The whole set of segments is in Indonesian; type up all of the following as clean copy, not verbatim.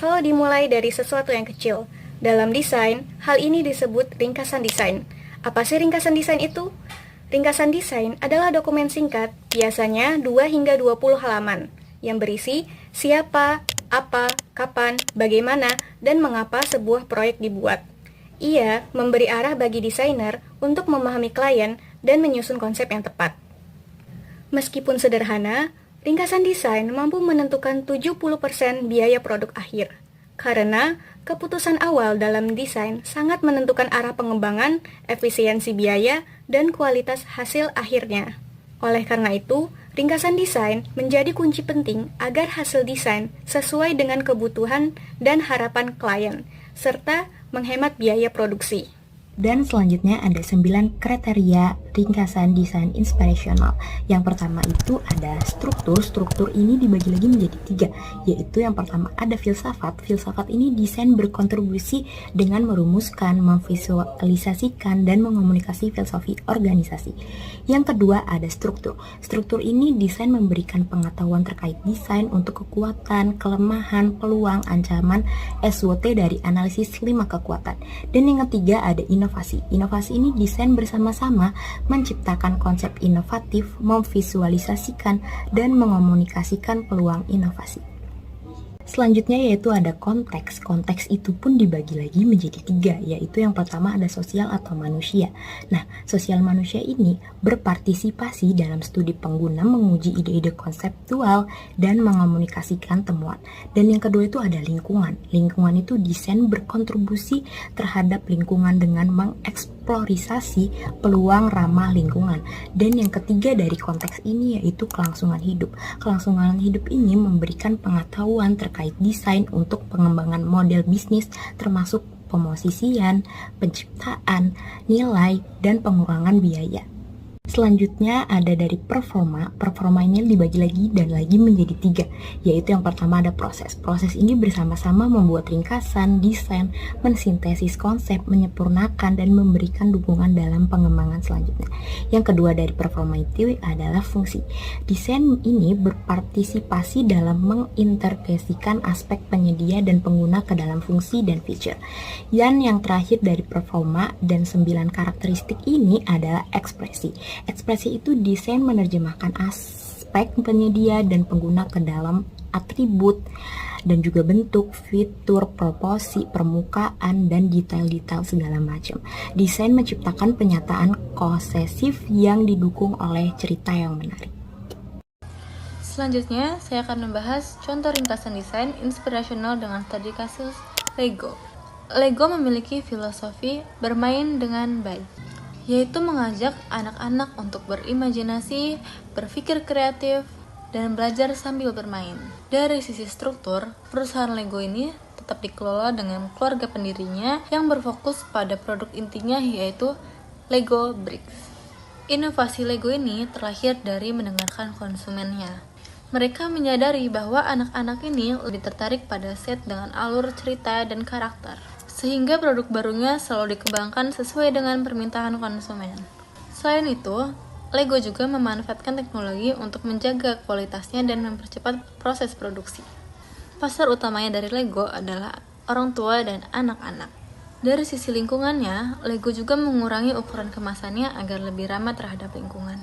selalu dimulai dari sesuatu yang kecil. Dalam desain, hal ini disebut ringkasan desain. Apa sih ringkasan desain itu? Ringkasan desain adalah dokumen singkat, biasanya 2 hingga 20 halaman, yang berisi siapa, apa, kapan, bagaimana, dan mengapa sebuah proyek dibuat. Ia memberi arah bagi desainer untuk memahami klien dan menyusun konsep yang tepat. Meskipun sederhana, ringkasan desain mampu menentukan 70% biaya produk akhir. Karena keputusan awal dalam desain sangat menentukan arah pengembangan, efisiensi biaya, dan kualitas hasil akhirnya. Oleh karena itu, ringkasan desain menjadi kunci penting agar hasil desain sesuai dengan kebutuhan dan harapan klien, serta menghemat biaya produksi. Dan selanjutnya ada 9 kriteria ringkasan desain inspirational. Yang pertama itu ada struktur. Struktur ini dibagi lagi menjadi 3, yaitu yang pertama ada filsafat. Filsafat ini desain berkontribusi dengan merumuskan, memvisualisasikan, dan mengomunikasi filosofi organisasi. Yang kedua ada struktur. Struktur ini desain memberikan pengetahuan terkait desain untuk kekuatan, kelemahan, peluang, ancaman, SWOT dari analisis 5 kekuatan. Dan yang ketiga ada inovasi. Inovasi ini desain bersama-sama menciptakan konsep inovatif, memvisualisasikan, dan mengomunikasikan peluang inovasi. Selanjutnya yaitu ada konteks. Konteks itu pun dibagi lagi menjadi 3, yaitu yang pertama ada sosial atau manusia. Nah, sosial manusia ini berpartisipasi dalam studi pengguna, menguji ide-ide konseptual, dan mengomunikasikan temuan. Dan yang kedua itu ada lingkungan. Lingkungan itu desain berkontribusi terhadap lingkungan dengan mengeksplorisasi peluang ramah lingkungan. Dan yang ketiga dari konteks ini yaitu kelangsungan hidup. Kelangsungan hidup ini memberikan pengetahuan terkait desain untuk pengembangan model bisnis termasuk pemosisian, penciptaan, nilai, dan pengurangan biaya. Selanjutnya ada dari performa. Performa ini dibagi lagi dan lagi menjadi 3, yaitu yang pertama ada proses. Proses ini bersama-sama membuat ringkasan, desain, mensintesis konsep, menyempurnakan, dan memberikan dukungan dalam pengembangan selanjutnya. Yang kedua dari performa itu adalah fungsi. Desain ini berpartisipasi dalam menginterpretasikan aspek penyedia dan pengguna ke dalam fungsi dan feature. Dan yang terakhir dari performa dan 9 karakteristik ini adalah ekspresi. Ekspresi itu desain menerjemahkan aspek penyedia dan pengguna ke dalam atribut dan juga bentuk, fitur, proporsi, permukaan, dan detail-detail segala macam. Desain menciptakan penyataan konsesif yang didukung oleh cerita yang menarik. Selanjutnya, saya akan membahas contoh ringkasan desain inspirational dengan studi kasus Lego. Lego memiliki filosofi bermain dengan baik, yaitu mengajak anak-anak untuk berimajinasi, berpikir kreatif, dan belajar sambil bermain. Dari sisi struktur, perusahaan Lego ini tetap dikelola dengan keluarga pendirinya yang berfokus pada produk intinya yaitu Lego Bricks. Inovasi Lego ini terlahir dari mendengarkan konsumennya. Mereka menyadari bahwa anak-anak ini lebih tertarik pada set dengan alur cerita dan karakter, sehingga produk barunya selalu dikembangkan sesuai dengan permintaan konsumen. Selain itu, Lego juga memanfaatkan teknologi untuk menjaga kualitasnya dan mempercepat proses produksi. Pasar utamanya dari Lego adalah orang tua dan anak-anak. Dari sisi lingkungannya, Lego juga mengurangi ukuran kemasannya agar lebih ramah terhadap lingkungan.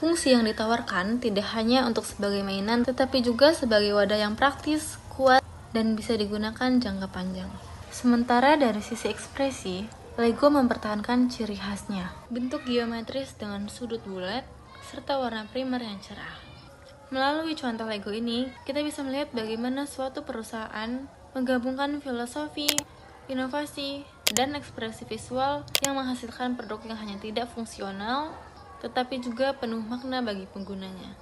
Fungsi yang ditawarkan tidak hanya untuk sebagai mainan, tetapi juga sebagai wadah yang praktis, kuat, dan bisa digunakan jangka panjang. Sementara dari sisi ekspresi, Lego mempertahankan ciri khasnya, bentuk geometris dengan sudut bulat, serta warna primer yang cerah. Melalui contoh Lego ini, kita bisa melihat bagaimana suatu perusahaan menggabungkan filosofi, inovasi, dan ekspresi visual yang menghasilkan produk yang hanya tidak fungsional, tetapi juga penuh makna bagi penggunanya.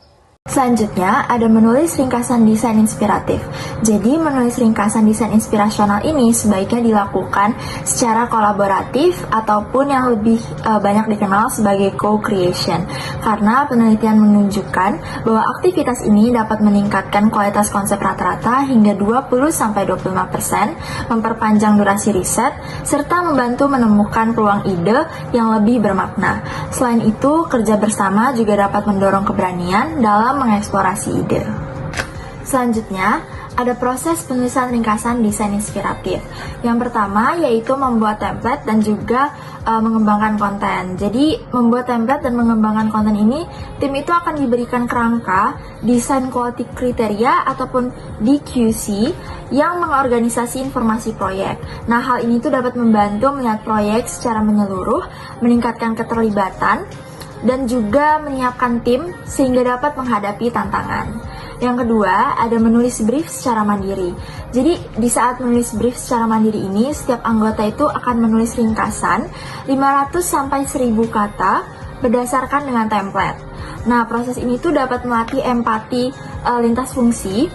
Selanjutnya, ada menulis ringkasan desain inspiratif. Jadi, menulis ringkasan desain inspirasional ini sebaiknya dilakukan secara kolaboratif ataupun yang lebih banyak dikenal sebagai co-creation. Karena penelitian menunjukkan bahwa aktivitas ini dapat meningkatkan kualitas konsep rata-rata hingga 20-25%, memperpanjang durasi riset, serta membantu menemukan peluang ide yang lebih bermakna. Selain itu, kerja bersama juga dapat mendorong keberanian dalam mengeksplorasi ide. Selanjutnya, Ada proses penulisan ringkasan desain inspiratif. Yang pertama yaitu membuat template dan juga mengembangkan konten. Jadi membuat template dan mengembangkan konten ini, tim itu akan diberikan kerangka, desain quality kriteria ataupun DQC yang mengorganisasi informasi proyek. Nah, hal ini tuh dapat membantu melihat proyek secara menyeluruh, meningkatkan keterlibatan, dan juga menyiapkan tim sehingga dapat menghadapi tantangan. Yang kedua, ada menulis brief secara mandiri. Jadi, di saat menulis brief secara mandiri ini, setiap anggota itu akan menulis ringkasan 500 sampai 1000 kata berdasarkan dengan template. Nah, proses ini tuh dapat melatih empati lintas fungsi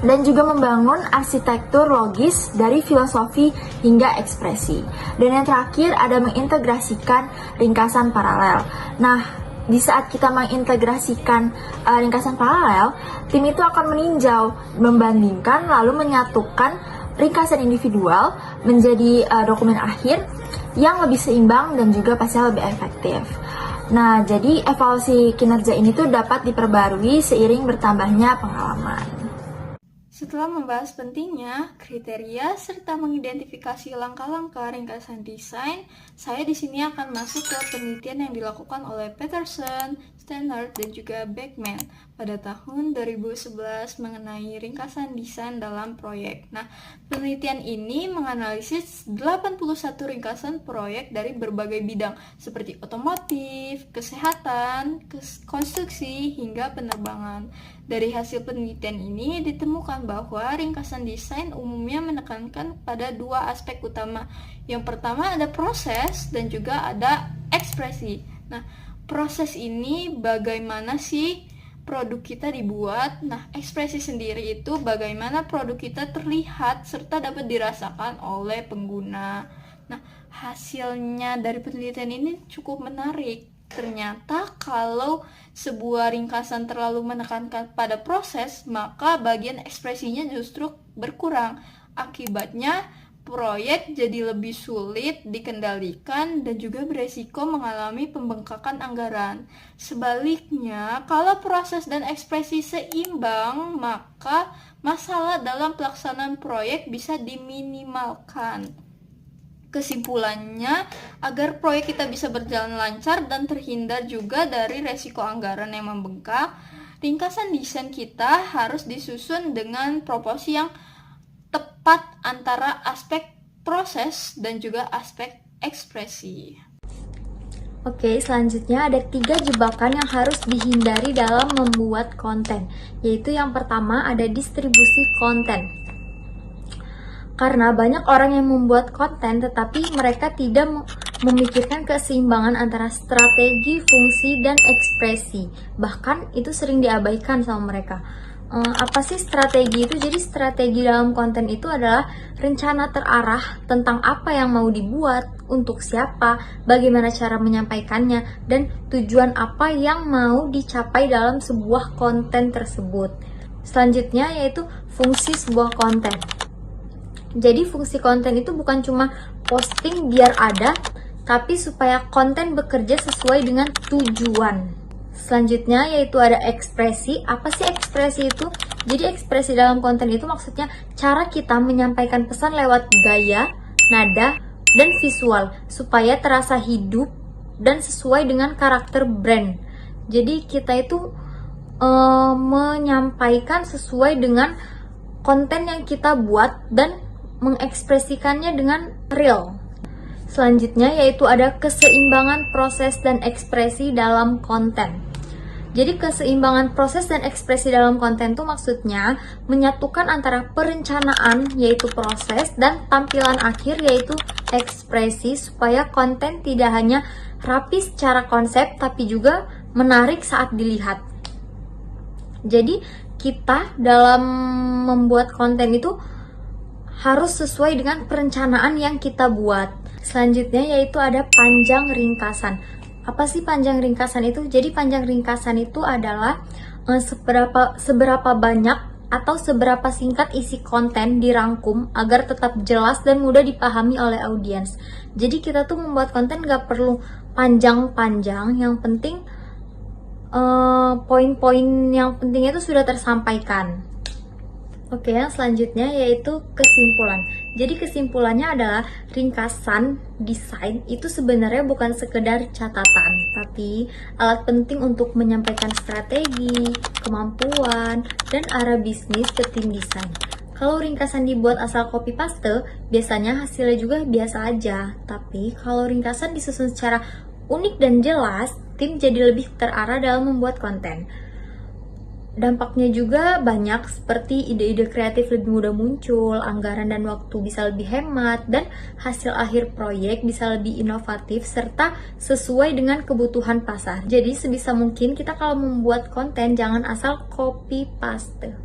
dan juga membangun arsitektur logis dari filosofi hingga ekspresi. Dan yang terakhir ada mengintegrasikan ringkasan paralel. Nah, di saat kita mengintegrasikan ringkasan paralel, tim itu akan meninjau, membandingkan, lalu menyatukan ringkasan individual menjadi dokumen akhir yang lebih seimbang dan juga pastinya lebih efektif. Nah, jadi evaluasi kinerja ini tuh dapat diperbarui seiring bertambahnya pengalaman. Setelah membahas pentingnya kriteria serta mengidentifikasi langkah-langkah ringkasan desain, saya di sini akan masuk ke penelitian yang dilakukan oleh Peterson, Stannard, dan juga Beckman pada tahun 2011 mengenai ringkasan desain dalam proyek. Nah, penelitian ini menganalisis 81 ringkasan proyek dari berbagai bidang seperti otomotif, kesehatan, konstruksi, hingga penerbangan. Dari hasil penelitian ini ditemukan bahwa ringkasan desain umumnya menekankan pada dua aspek utama. Yang pertama ada proses dan juga ada ekspresi. Nah, proses ini bagaimana sih produk kita dibuat. Nah, ekspresi sendiri itu bagaimana produk kita terlihat serta dapat dirasakan oleh pengguna. Nah, hasilnya dari penelitian ini cukup menarik. Ternyata kalau sebuah ringkasan terlalu menekankan pada proses, maka bagian ekspresinya justru berkurang. Akibatnya, proyek jadi lebih sulit dikendalikan dan juga beresiko mengalami pembengkakan anggaran. Sebaliknya, kalau proses dan ekspresi seimbang, maka masalah dalam pelaksanaan proyek bisa diminimalkan. Kesimpulannya, agar proyek kita bisa berjalan lancar dan terhindar juga dari resiko anggaran yang membengkak, ringkasan desain kita harus disusun dengan proporsi yang tepat antara aspek proses dan juga aspek ekspresi. Oke, selanjutnya ada 3 jebakan yang harus dihindari dalam membuat konten, yaitu yang pertama ada distribusi konten. Karena banyak orang yang membuat konten tetapi mereka tidak memikirkan keseimbangan antara strategi, fungsi, dan ekspresi. Bahkan itu sering diabaikan sama mereka. Apa sih strategi itu? Jadi strategi dalam konten itu adalah rencana terarah tentang apa yang mau dibuat, untuk siapa, bagaimana cara menyampaikannya, dan tujuan apa yang mau dicapai dalam sebuah konten tersebut. Selanjutnya yaitu fungsi sebuah konten. Jadi fungsi konten itu bukan cuma posting biar ada, tapi supaya konten bekerja sesuai dengan tujuan. Selanjutnya yaitu ada ekspresi. Apa sih ekspresi itu? Jadi ekspresi dalam konten itu maksudnya cara kita menyampaikan pesan lewat gaya, nada, dan visual supaya terasa hidup dan sesuai dengan karakter brand. Jadi kita itu menyampaikan sesuai dengan konten yang kita buat dan mengekspresikannya dengan real. Selanjutnya yaitu ada keseimbangan proses dan ekspresi dalam konten. Jadi keseimbangan proses dan ekspresi dalam konten itu maksudnya menyatukan antara perencanaan yaitu proses dan tampilan akhir yaitu ekspresi supaya konten tidak hanya rapi secara konsep tapi juga menarik saat dilihat. Jadi kita dalam membuat konten itu harus sesuai dengan perencanaan yang kita buat. Selanjutnya yaitu ada panjang ringkasan. Apa sih panjang ringkasan itu? Jadi panjang ringkasan itu adalah seberapa banyak atau seberapa singkat isi konten dirangkum agar tetap jelas dan mudah dipahami oleh audiens. Jadi kita tuh membuat konten gak perlu panjang-panjang, yang penting poin-poin yang penting itu sudah tersampaikan. Oke, yang selanjutnya yaitu kesimpulan. Jadi kesimpulannya adalah ringkasan desain itu sebenarnya bukan sekedar catatan, tapi alat penting untuk menyampaikan strategi, kemampuan, dan arah bisnis ke tim desain. Kalau ringkasan dibuat asal copy paste, biasanya hasilnya juga biasa aja. Tapi kalau ringkasan disusun secara unik dan jelas, tim jadi lebih terarah dalam membuat konten. Dampaknya juga banyak, seperti ide-ide kreatif lebih mudah muncul, anggaran dan waktu bisa lebih hemat, dan hasil akhir proyek bisa lebih inovatif serta sesuai dengan kebutuhan pasar. Jadi sebisa mungkin kita kalau membuat konten jangan asal copy paste.